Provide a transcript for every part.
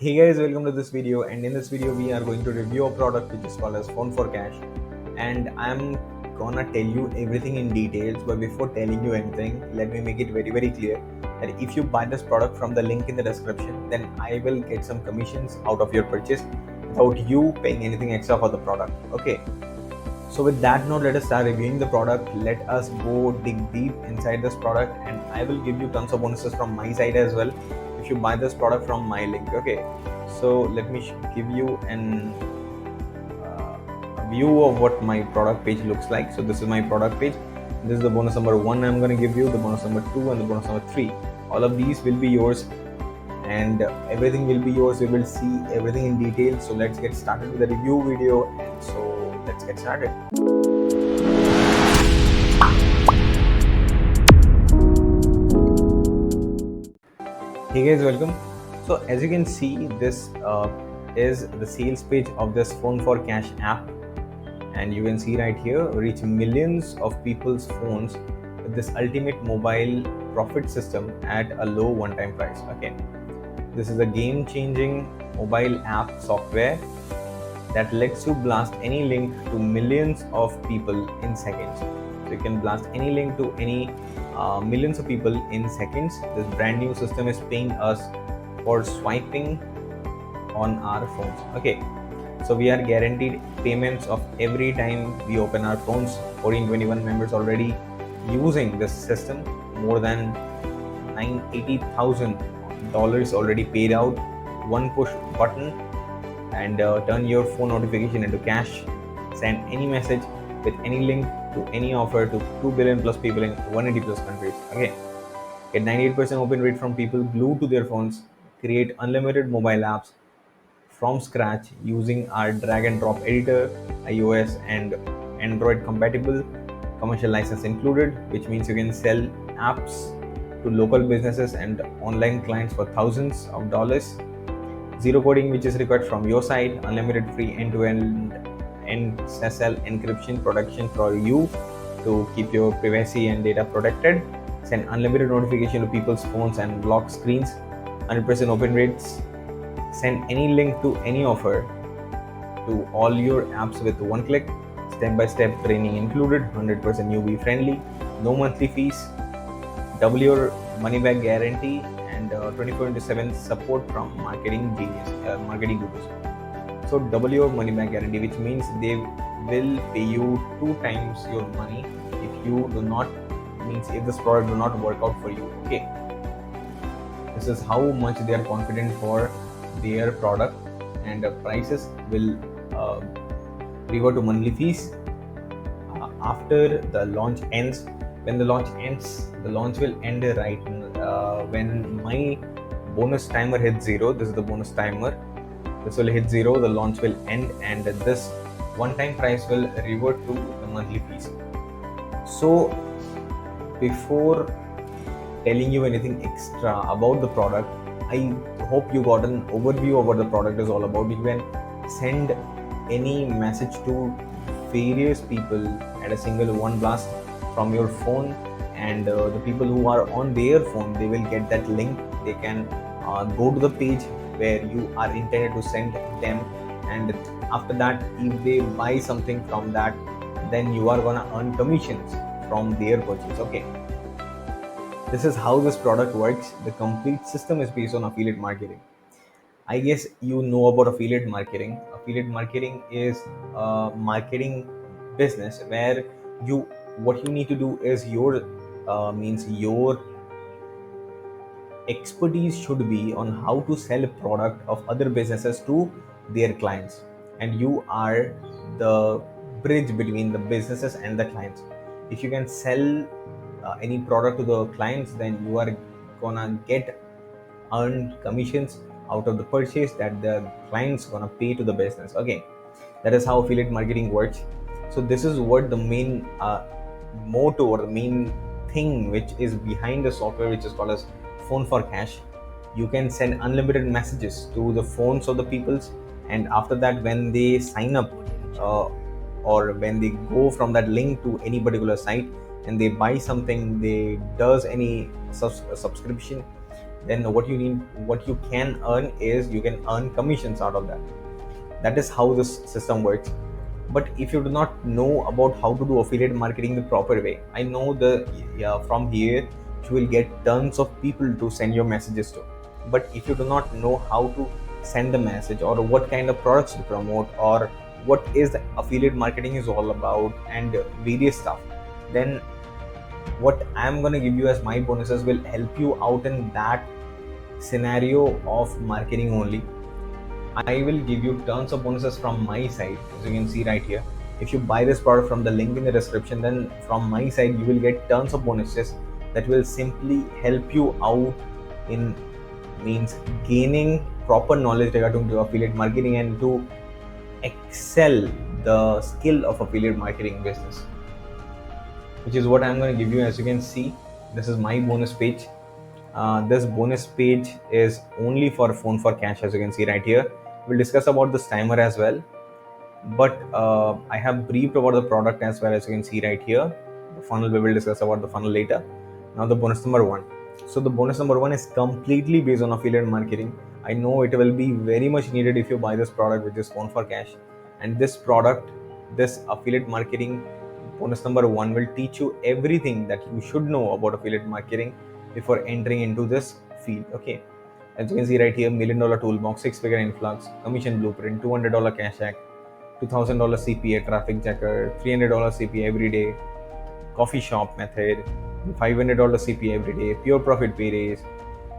Hey guys, welcome to this video, and in this video we are going to review a product which is called as Phone4Kash, and I'm gonna tell you everything in details. But before telling you anything, let me make it very clear that if you buy this product from the link in the description, then I will get some commissions out of your purchase without you paying anything extra for the product. Okay, so with that note, let us start reviewing the product. Let us go dig deep inside this product, and I will give you tons of bonuses from my side as well if you buy this product from my link. Okay, so let me give you a view of what my product page looks like. So this is my product page. This is the bonus number 1 I'm going to give you, the bonus number 2 and the bonus number 3. All of these will be yours, and everything will be yours. We will see everything in detail. So let's get started with the review video. And so let's get started. Hey guys, welcome. So as you can see, this is the sales page of this Phone4Kash app, and you can see right here, reach millions of people's phones with this ultimate mobile profit system at a low one-time price. Okay, this is a game-changing mobile app software that lets you blast any link to millions of people in seconds. So you can blast any link to any millions of people in seconds. This brand new system is paying us for swiping on our phones. Okay, so we are guaranteed payments of every time we open our phones. 1421 members already using this system. More than $980,000 already paid out. One push button and turn your phone notification into cash. Send any message with any link to any offer to 2 billion plus people in 180 plus countries. Okay, get 98% open rate from people glued to their phones. Create unlimited mobile apps from scratch using our drag and drop editor, iOS and Android compatible, commercial license included, which means you can sell apps to local businesses and online clients for thousands of dollars. Zero coding, which is required from your side. Unlimited free end-to-end SSL encryption protection for you to keep your privacy and data protected. Send unlimited notification to people's phones and lock screens. 100% open rates. Send any link to any offer to all your apps with one click. Step-by-step training included. 100% newbie friendly. No monthly fees. Double your money back guarantee, and 24/7 support from marketing gurus. So double your money back guarantee, which means they will pay you 2 times your money if you do not, means if this product do not work out for you. Okay, this is how much they are confident for their product, and prices will revert to monthly fees after the launch ends. When the launch ends, the launch will end right when my bonus timer hits 0. This is the bonus timer. This will hit 0, the launch will end, and this one-time price will revert to the monthly fees. So before telling you anything extra about the product, I hope you got an overview of what the product is all about. You can send any message to various people at a single one blast from your phone, and the people who are on their phone, they will get that link. They can go to the page where you are intended to send them, and after that, if they buy something from that, then you are gonna earn commissions from their purchase. Okay, this is how this product works. The complete system is based on affiliate marketing. I guess you know about affiliate marketing. Affiliate marketing is a marketing business where what you need to do is your expertise should be on how to sell a product of other businesses to their clients, and you are the bridge between the businesses and the clients. If you can sell any product to the clients, then you are gonna earn commissions out of the purchase that the clients gonna pay to the business. Okay, that is how affiliate marketing works. So this is what the main motto or the main thing which is behind the software, which is called as Phone4Kash. You can send unlimited messages to the phones of the peoples, and after that, when they sign up or when they go from that link to any particular site and they buy something, they does any subscription, then what you can earn is you can earn commissions out of that. That is how this system works. But if you do not know about how to do affiliate marketing the proper way, I know from here you will get tons of people to send your messages to. But if you do not know how to send the message, or what kind of products to promote, or what is the affiliate marketing is all about, and various stuff, then what I'm going to give you as my bonuses will help you out in that scenario of marketing only. I will give you tons of bonuses from my side, as you can see right here. If you buy this product from the link in the description, then from my side you will get tons of bonuses that will simply help you out in means gaining proper knowledge regarding to affiliate marketing and to excel the skill of affiliate marketing business, which is what I'm going to give you. As you can see, this is my bonus page. This bonus page is only for Phone4Kash, as you can see right here. We'll discuss about this timer as well, but I have briefed about the product as well, as you can see right here. The funnel, we will discuss about the funnel later. Now the bonus number 1. So the bonus number 1 is completely based on affiliate marketing. I know it will be very much needed if you buy this product, which is Phone4Kash. And this product, this affiliate marketing bonus number 1 will teach you everything that you should know about affiliate marketing before entering into this field. Okay, as you can see right here, $1 million toolbox, 6-figure influx, commission blueprint, $200 cash act, $2,000 CPA traffic checker, $300 CPA every day, coffee shop method, $500 CPA every day, pure profit pay raise,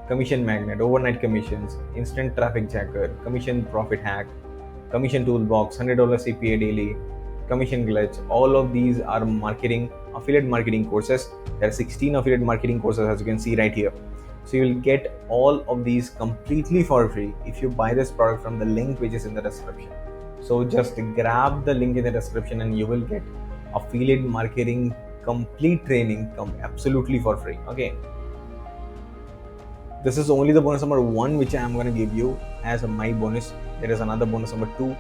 commission magnet, overnight commissions, instant traffic checker, commission profit hack, commission toolbox, $100 CPA daily, commission glitch. All of these are affiliate marketing courses. There are 16 affiliate marketing courses, as you can see right here. So you will get all of these completely for free if you buy this product from the link which is in the description. So just grab the link in the description and you will get affiliate marketing complete training absolutely for free. Okay, this is only the bonus number 1 which I am going to give you as my bonus. There is another bonus number 2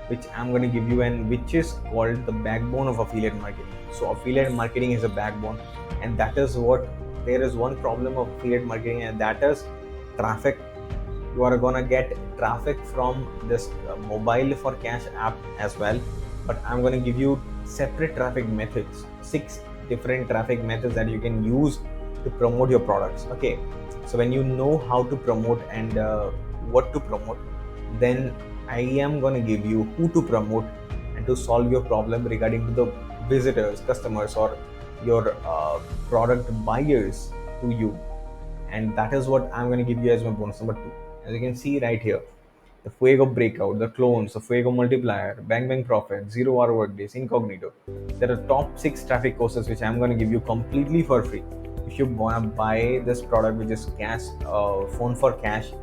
which I'm going to give you, and which is called the backbone of affiliate marketing. So affiliate marketing is a backbone, and that is what there is one problem of affiliate marketing, and that is traffic. You are going to get traffic from this Mobile4Kash app as well, but I'm going to give you separate traffic methods, 6 different traffic methods that you can use to promote your products. Okay, so when you know how to promote and what to promote, then I am going to give you who to promote and to solve your problem regarding to the visitors, customers, or your product buyers to you. And that is what I'm going to give you as my bonus number 2. As you can see right here, the Fuego breakout, the clones, the Fuego multiplier, bang bang profit, 0-hour workdays, incognito. There are top 6 traffic courses which I'm going to give you completely for free if you want to buy this product, which is Phone4Kash,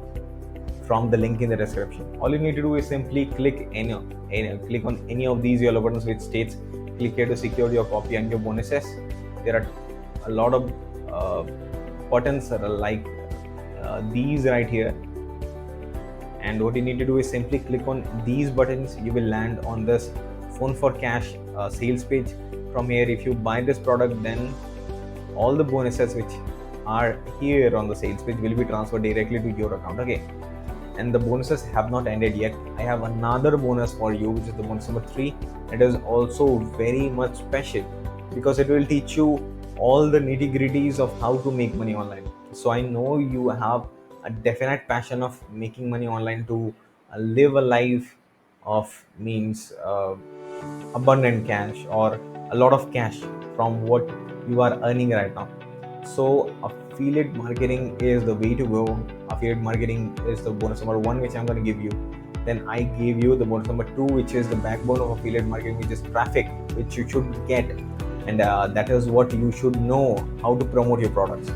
from the link in the description. All you need to do is simply click on any of these yellow buttons which states click here to secure your copy and your bonuses. There are a lot of buttons that are like these right here, and what you need to do is simply click on these buttons. You will land on this Phone4Kash sales page. From here, if you buy this product, then all the bonuses which are here on the sales page will be transferred directly to your account. Okay, and the bonuses have not ended yet. I have another bonus for you, which is the bonus number 3. It is also very much special because it will teach you all the nitty-gritties of how to make money online. So I know you have a definite passion of making money online to live a life of abundant cash, or a lot of cash from what you are earning right now. So affiliate marketing is the way to go. Affiliate marketing is the bonus number 1 which I'm going to give you. Then I gave you the bonus number 2, which is the backbone of affiliate marketing, which is traffic, which you should get, and that is what you should know, how to promote your products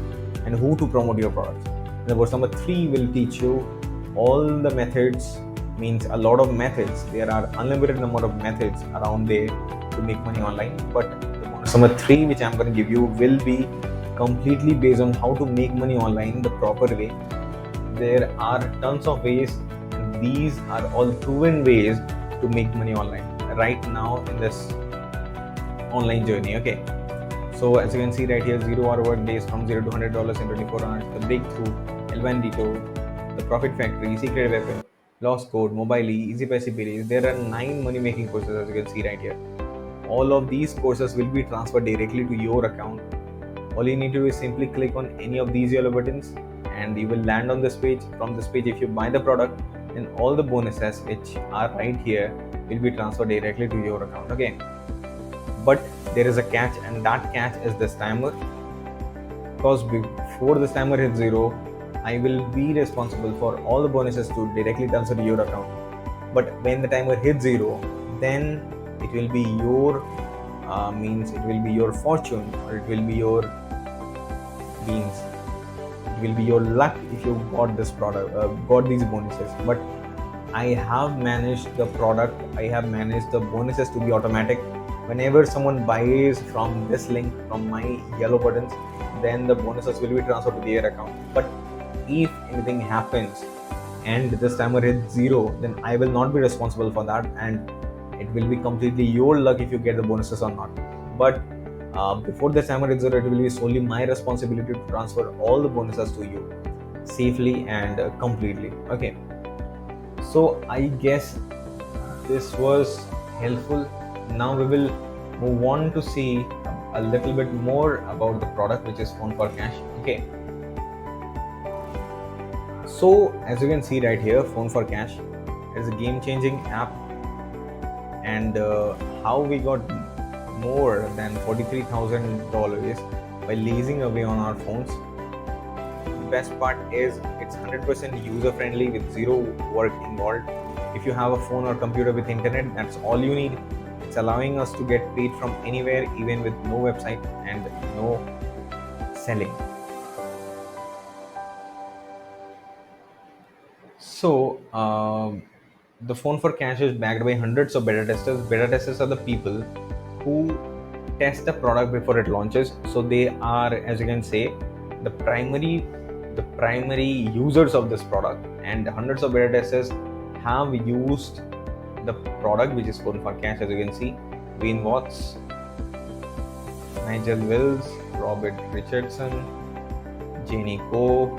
and who to promote your products. And the bonus number 3 will teach you all the methods, a lot of methods. There are unlimited number of methods around there to make money online, but the bonus number 3 which I'm going to give you will be completely based on how to make money online the proper way. There are tons of ways, and these are all proven ways to make money online right now in this online journey. Okay, so as you can see right here, 0-hour work days from $0 to $100 in 24 hours, the breakthrough, L1 Detour, The Profit Factory, Secret Weapon, Lost Code, Mobile Easy Passive Series. There are 9 money making courses as you can see right here. All of these courses will be transferred directly to your account. All you need to do is simply click on any of these yellow buttons and you will land on this page. From this page, if you buy the product, then all the bonuses which are right here will be transferred directly to your account. Okay, but there is a catch, and that catch is this timer, because before this timer hits 0, I will be responsible for all the bonuses to directly transfer to your account. But when the timer hits 0, then it will be your it will be your fortune, or it will be your means it will be your luck if you got this product, got these bonuses. But I have managed the product, I have managed the bonuses to be automatic. Whenever someone buys from this link, from my yellow buttons, then the bonuses will be transferred to their account. But if anything happens and this timer hits 0, then I will not be responsible for that, and it will be completely your luck if you get the bonuses or not. But before the timer hits 0, it will be solely my responsibility to transfer all the bonuses to you safely and completely. Okay, so I guess this was helpful. Now we will move on to see a little bit more about the product, which is Phone4Kash. Okay, so as you can see right here, Phone4Kash is a game-changing app, and how we got more than $43,000 by leasing away on our phones. The best part is it's 100% user-friendly with zero work involved. If you have a phone or computer with internet, that's all you need. It's allowing us to get paid from anywhere, even with no website and no selling. So the Phone4Kash is backed by hundreds of beta testers. Beta testers are the people who test the product before it launches. So they are, as you can say, the primary users of this product, and hundreds of beta testers have used the product, which is Phone4Kash. As you can see, Wayne Watts, Nigel Wills, Robert Richardson, Jenny Ko,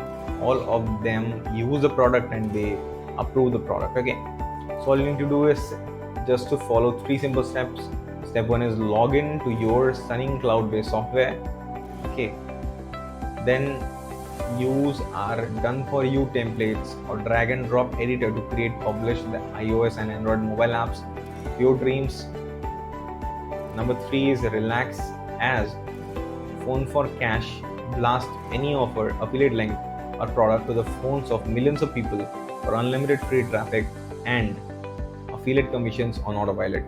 all of them use the product and they approve the product. Okay, so all you need to do is just to follow 3 simple steps. Step 1 is log in to your stunning cloud-based software. Okay, then use our done for you templates or drag and drop editor to publish the iOS and Android mobile apps of your dreams. Number 3 is relax, as Phone4Kash blast any offer, affiliate link or product to the phones of millions of people for unlimited free traffic and affiliate commissions on autopilot.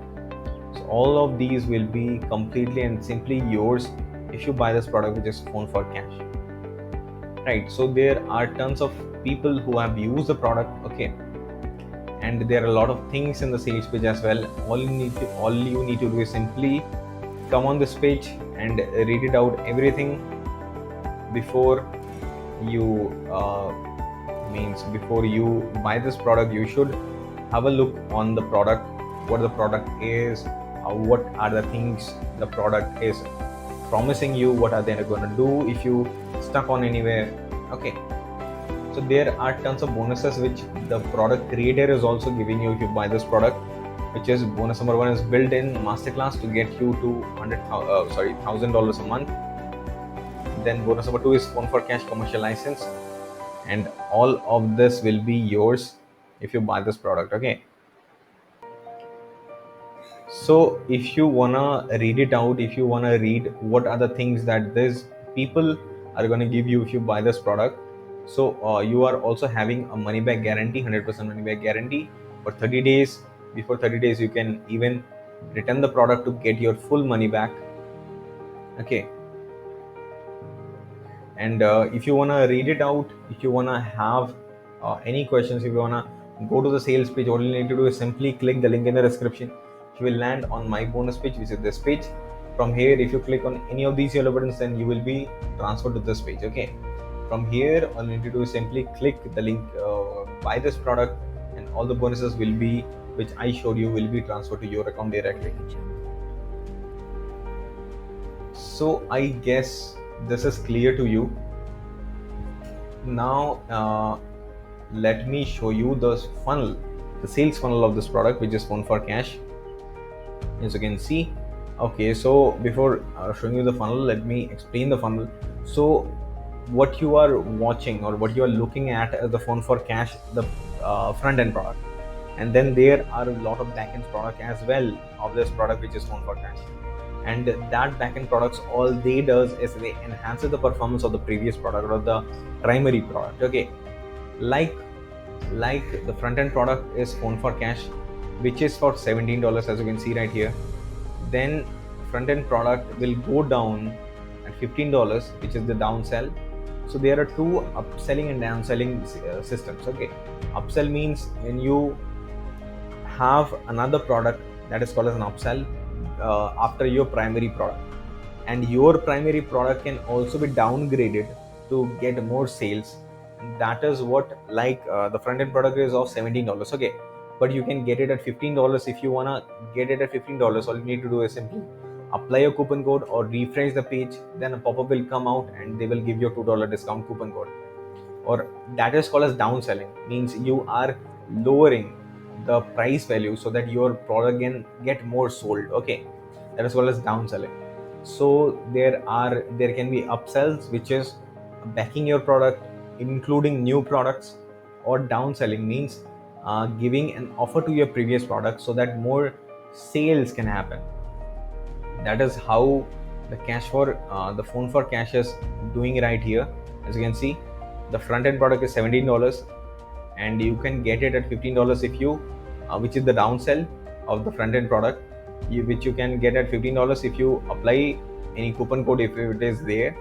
So all of these will be completely and simply yours if you buy this product, which is Phone4Kash. Right, so there are tons of people who have used the product. Okay, and there are a lot of things in the sales page as well. All you need to do is simply come on this page and read it out everything before you before you buy this product. You should have a look on the product, what the product is, what are the things the product is promising you, what are they going to do if you stuck on anywhere. Okay, so there are tons of bonuses which the product creator is also giving you if you buy this product, which is bonus number 1 is built-in masterclass to get you to $1,000 a month. Then bonus number 2 is Phone4Kash commercial license, and all of this will be yours if you buy this product. Okay, so if you wanna read it out, if you wanna read what are the things that these people are going to give you if you buy this product. So you are also having a money back guarantee, 100% money back guarantee for 30 days. Before 30 days, you can even return the product to get your full money back. Okay, and if you want to read it out, if you want to have any questions, if you want to go to the sales page, all you need to do is simply click the link in the description. You will land on my bonus page, which is this page. From here, if you click on any of these yellow buttons, then you will be transferred to this page. Okay, from here, all you need to do is simply click the link, buy this product, and all the bonuses will be, which I showed you, will be transferred to your account directly. So I guess this is clear to you. Now let me show you the funnel, the sales funnel of this product, which is Phone4Kash. As you can see, okay, so before showing you the funnel, let me explain the funnel. So what you are watching or what you are looking at as the Phone4Kash, the front end product, and then there are a lot of back end product as well of this product, which is Phone4Kash. And that backend products, all they does is they enhance the performance of the previous product or the primary product. Okay, like the front end product is Phone4Kash, which is for $17, as you can see right here. Then front end product will go down at $15, which is the downsell. So there are two upselling and downselling systems. Okay, upsell means when you have another product that is called as an upsell after your primary product, and your primary product can also be downgraded to get more sales. And that is what, like the front end product is of $17, okay, but you can get it at $15. If you wanna get it at $15, all you need to do is simply apply a coupon code or refresh the page, then a pop-up will come out and they will give you a $2 discount coupon code. Or that is called as downselling, means you are lowering the price value so that your product can get more sold. Okay, that is called as downselling. So there can be upsells, which is backing your product, including new products. Or downselling means giving an offer to your previous product so that more sales can happen. That is how the the Phone4Kash is doing right here. As you can see, the front end product is $17, and you can get it at $15 if you which is the downsell of the front end product, which you can get at $15 if you apply any coupon code if it is there.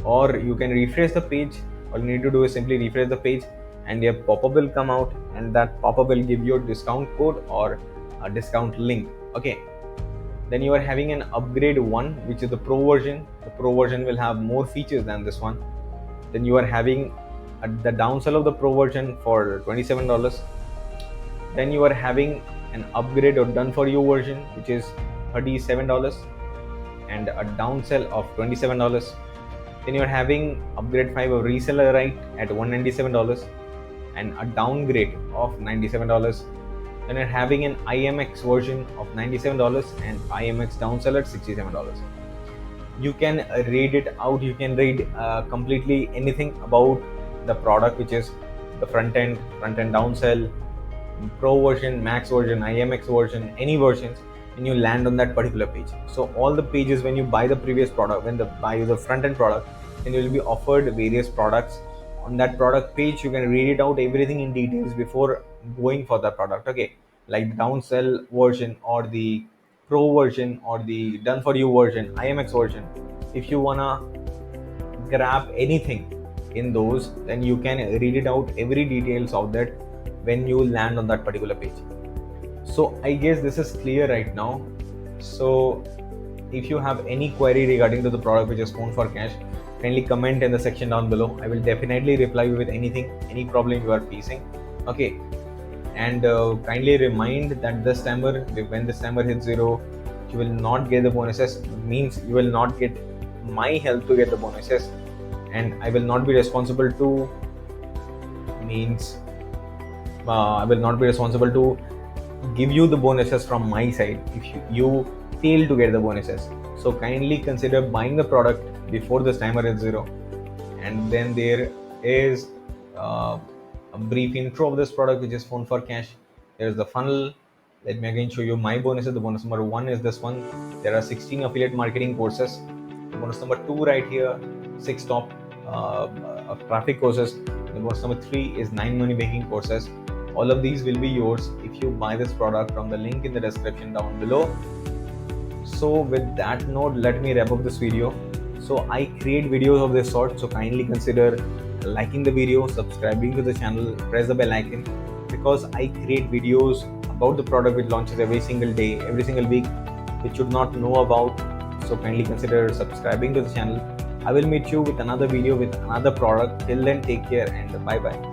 Or you can refresh the page. All you need to do is simply refresh the page and your pop-up will come out, and that pop-up will give you a discount code or a discount link. Okay, then you are having an upgrade one, which is the pro version. The pro version will have more features than this one. Then you are having the downsell of the pro version for $27. Then you are having an upgrade or done for you version, which is $37, and a downsell of $27. Then you are having upgrade 5 of reseller right at $197 and a downgrade of $97. Then you're having an IMX version of $97 and IMX downsell at $67. You can read it out. You can read completely anything about the product, which is the front end downsell, pro version, max version, IMX version, any versions, and you land on that particular page. So all the pages, when you buy the previous product, when buy the front end product, then you will be offered various products. On that product page, you can read it out everything in details before going for the product. Okay, like the downsell version or the pro version or the done for you version, IMX version. If you wanna grab anything in those, then you can read it out every details of that when you land on that particular page. So I guess this is clear right now. So if you have any query regarding to the product, which is Phone4Kash, kindly comment in the section down below. I will definitely reply you with anything, any problem you are facing. Okay, and kindly remind that this timer, when this timer hits 0, you will not get the bonuses. Means you will not get my help to get the bonuses, and I will not be responsible to I will not be responsible to give you the bonuses from my side if you fail to get the bonuses. So kindly consider buying the product before this timer is 0. And then there is a brief intro of this product, which is Phone4Kash. There is the funnel. Let me again show you my bonuses. The bonus number 1 is this one. There are 16 affiliate marketing courses. The bonus number 2 right here, 6 top traffic courses. The bonus number 3 is 9 money making courses. All of these will be yours if you buy this product from the link in the description down below. So with that note, let me wrap up this video. So I create videos of this sort, so kindly consider liking the video, subscribing to the channel, press the bell icon, because I create videos about the product which launches every single day, every single week, which you should not know about. So kindly consider subscribing to the channel. I will meet you with another video with another product. Till then, take care and bye bye.